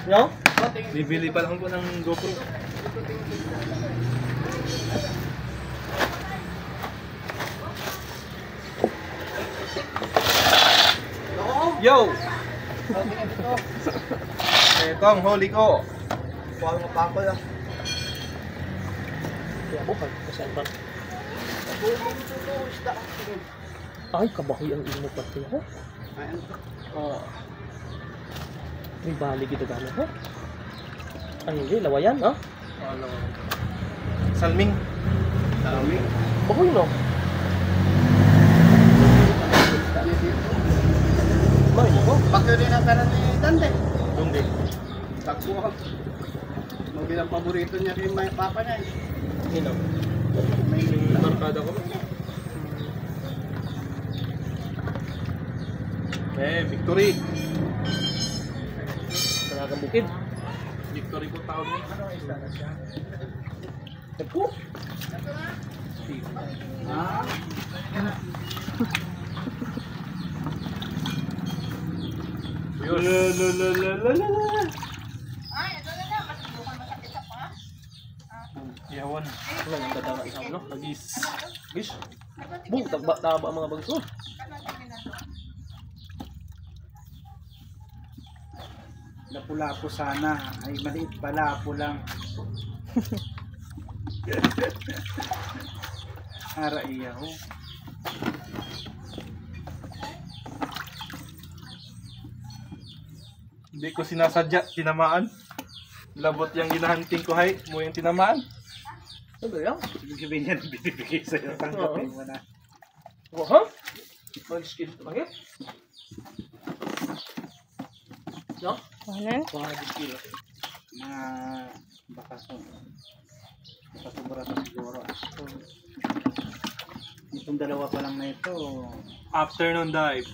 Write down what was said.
No? Bibili pa lang po ng GoPro. Yo! Ito ang huli ko. Huwag mo pa ako lang. Kaya ako, kasantan. Ay, kabahoy ang ino pati ako. Ay, ano to? May bali kita gano'n ho. Ay, hindi, lawayan, ha? Ano? Salming. Salming. Bahoy, no? May, no? Bakyo din ang pera ni Dante. Dungge. Takbo. Mabili ang paborito niya rin may papa niya. Ino. May Barkada ko. Victory. Talagang bukid. Victory ko taon niya. Nagpo. Ah. Yun. Yawan. Ano ang dadama isang, no? Lagis. Bish. Buk, taba ang mga bagis mo. Lapu-lapu sana. Ay maliit pala, lapu lang. Ara iya ho. Hindi ko sinasadya, tinamaan. Labot yung ginahunting ko, hay. Mo yung tinamaan. Ano ba yan? Ibig sabihin niya binibigay sa'yo. Tanggapin mo na. Oh, ha? Mag-skill ito bakit? No? Ano? Mag-skill. Mga bakasyon. Bakasubra na siguro. Itong dalawa pa lang na ito. Afternoon dive.